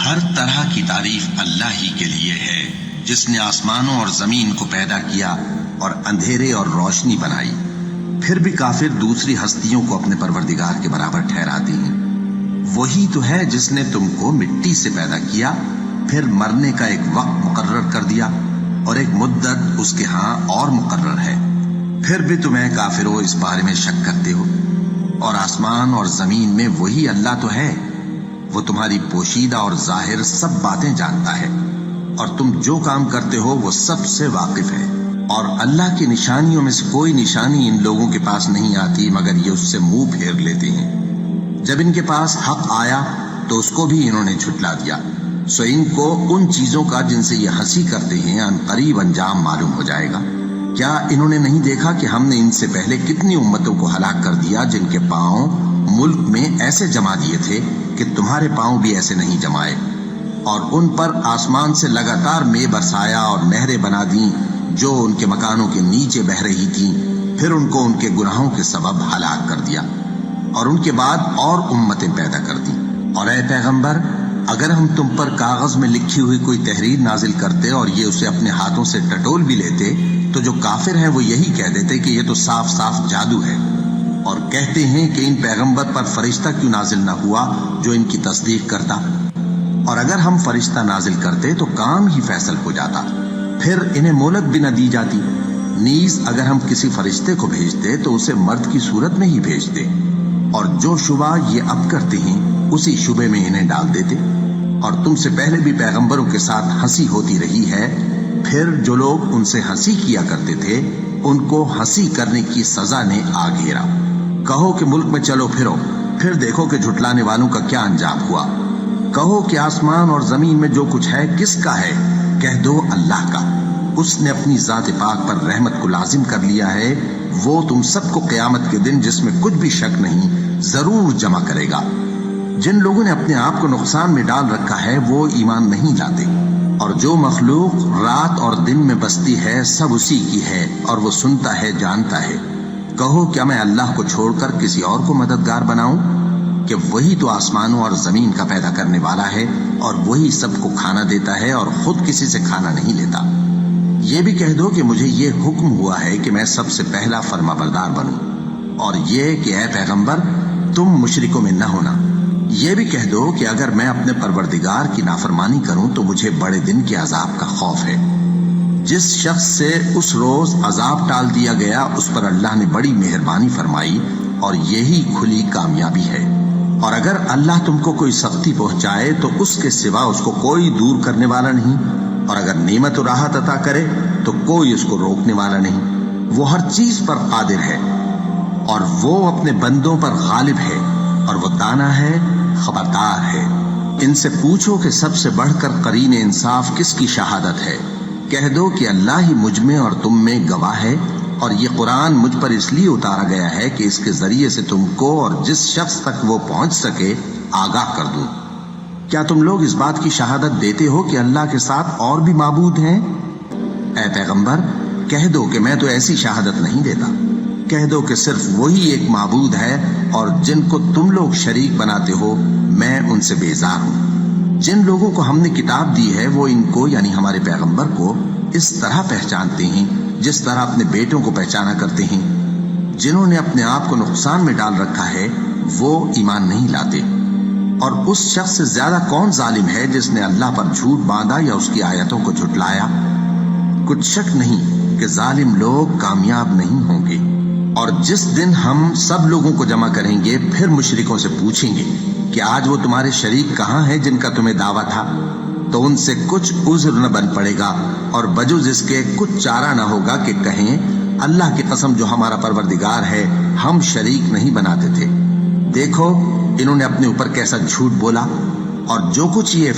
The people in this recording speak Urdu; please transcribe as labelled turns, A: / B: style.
A: ہر طرح کی تعریف اللہ ہی کے لیے ہے، جس نے آسمانوں اور زمین کو پیدا کیا اور اندھیرے اور روشنی بنائی۔ پھر بھی کافر دوسری ہستیوں کو اپنے پروردگار کے برابر ٹھہراتے ہیں۔ وہی تو ہے جس نے تم کو مٹی سے پیدا کیا، پھر مرنے کا ایک وقت مقرر کر دیا اور ایک مدت اس کے ہاں اور مقرر ہے، پھر بھی تمہیں کافروں اس بارے میں شک کرتے ہو۔ اور آسمان اور زمین میں وہی اللہ تو ہے، وہ تمہاری پوشیدہ اور ظاہر سب باتیں جانتا ہے، اور تم جو کام کرتے ہو وہ سب سے واقف ہے۔ اور اللہ کی نشانیوں میں سے کوئی نشانی ان لوگوں کے پاس نہیں آتی مگر یہ اس سے منہ پھیر لیتے ہیں۔ جب ان کے پاس حق آیا تو اس کو بھی انہوں نے جھٹلا دیا، سو ان کو ان چیزوں کا جن سے یہ ہنسی کرتے ہیں ان قریب انجام معلوم ہو جائے گا۔ کیا انہوں نے نہیں دیکھا کہ ہم نے ان سے پہلے کتنی امتوں کو ہلاک کر دیا جن کے پاؤں ملک میں ایسے جما دیے تھے کہ تمہارے پاؤں بھی ایسے نہیں جمائے، اور ان پر آسمان سے لگاتار مے برسایا اور نہریں بنا دیں جو ان کے مکانوں کے نیچے بہہ رہی تھیں، پھر ان کو ان کے گناہوں کے سبب ہلاک کر دیا، اور ان کے بعد اور امتیں پیدا کر دیں۔ اور اے پیغمبر، اگر ہم تم پر کاغذ میں لکھی ہوئی کوئی تحریر نازل کرتے اور یہ اسے اپنے ہاتھوں سے ٹٹول بھی لیتے تو جو کافر ہیں وہ یہی کہہ دیتے کہ یہ تو صاف صاف جادو ہے، اور کہتے ہیں کہ ان پیغمبر پر فرشتہ کیوں نازل نہ ہوا جو ان کی تصدیق کرتا، اور اگر ہم فرشتہ نازل کرتے تو کام ہی فیصل ہو جاتا، پھر انہیں مہلت بھی نہ دی جاتی۔ نیز اگر ہم کسی فرشتے کو بھیجتے تو اسے مرد کی صورت میں ہی بھیجتے، اور جو شبہ یہ اب کرتے ہیں اسی شبے میں انہیں ڈال دیتے۔ اور تم سے پہلے بھی پیغمبروں کے ساتھ ہنسی ہوتی رہی ہے، پھر جو لوگ ان سے ہنسی کیا کرتے تھے ان کو ہنسی کرنے کی سزا نے آ گھیرا۔ کہو کہ ملک میں چلو پھرو، پھر دیکھو کہ جھٹلانے والوں کا کیا انجام ہوا۔ کہو کہ آسمان اور زمین میں جو کچھ ہے کس کا ہے؟ کہہ دو اللہ کا۔ اس نے اپنی ذات پاک پر رحمت کو لازم کر لیا ہے، وہ تم سب کو قیامت کے دن جس میں کچھ بھی شک نہیں ضرور جمع کرے گا۔ جن لوگوں نے اپنے آپ کو نقصان میں ڈال رکھا ہے وہ ایمان نہیں لاتے، اور جو مخلوق رات اور دن میں بستی ہے سب اسی کی ہے، اور وہ سنتا ہے جانتا ہے۔ کہو کیا میں اللہ کو چھوڑ کر کسی اور کو مددگار بناؤں؟ کہ وہی تو آسمانوں اور زمین کا پیدا کرنے والا ہے، اور وہی سب کو کھانا دیتا ہے اور خود کسی سے کھانا نہیں لیتا۔ یہ بھی کہہ دو کہ مجھے یہ حکم ہوا ہے کہ میں سب سے پہلا فرما بردار بنوں، اور یہ کہ اے پیغمبر تم مشرکوں میں نہ ہونا۔ یہ بھی کہہ دو کہ اگر میں اپنے پروردگار کی نافرمانی کروں تو مجھے بڑے دن کے عذاب کا خوف ہے۔ جس شخص سے اس روز عذاب ٹال دیا گیا اس پر اللہ نے بڑی مہربانی فرمائی، اور یہی کھلی کامیابی ہے۔ اور اگر اللہ تم کو کوئی سختی پہنچائے تو اس کے سوا اس کو کوئی دور کرنے والا نہیں، اور اگر نعمت و راحت عطا کرے تو کوئی اس کو روکنے والا نہیں۔ وہ ہر چیز پر قادر ہے، اور وہ اپنے بندوں پر غالب ہے، اور وہ دانا ہے، خبردار ہے۔ ان سے پوچھو کہ سب سے بڑھ کر قرین انصاف کس کی شہادت ہے؟ کہہ دو کہ اللہ ہی مجھ میں اور تم میں گواہ ہے، اور یہ قرآن مجھ پر اس لیے اتارا گیا ہے کہ اس کے ذریعے سے تم کو اور جس شخص تک وہ پہنچ سکے آگاہ کر دوں۔ کیا تم لوگ اس بات کی شہادت دیتے ہو کہ اللہ کے ساتھ اور بھی معبود ہیں؟ اے پیغمبر کہہ دو کہ میں تو ایسی شہادت نہیں دیتا۔ کہہ دو کہ صرف وہی ایک معبود ہے، اور جن کو تم لوگ شریک بناتے ہو میں ان سے بیزار ہوں۔ جن لوگوں کو ہم نے کتاب دی ہے وہ ان کو یعنی ہمارے پیغمبر کو اس طرح پہچانتے ہیں جس طرح اپنے بیٹوں کو پہچانا کرتے ہیں۔ جنہوں نے اپنے آپ کو نقصان میں ڈال رکھا ہے وہ ایمان نہیں لاتے۔ اور اس شخص سے زیادہ کون ظالم ہے جس نے اللہ پر جھوٹ باندھا یا اس کی آیتوں کو جھٹلایا؟ کچھ شک نہیں کہ ظالم لوگ کامیاب نہیں ہوں گے۔ اور جس دن ہم سب لوگوں کو جمع کریں گے پھر مشرکوں سے پوچھیں گے کہ آج وہ تمہارے شریک کہاں ہیں جن کا تمہیں دعویٰ تھا، تو ان سے کچھ عذر نہ بن پڑے گا، اور بجز اس کے کچھ چارہ نہ ہوگا کہ کہیں اللہ کی قسم جو ہمارا پروردگار ہے ہم شریک نہیں بناتے تھے۔ دیکھو انہوں نے اپنے اوپر کیسا جھوٹ بولا، اور جو کچھ یہ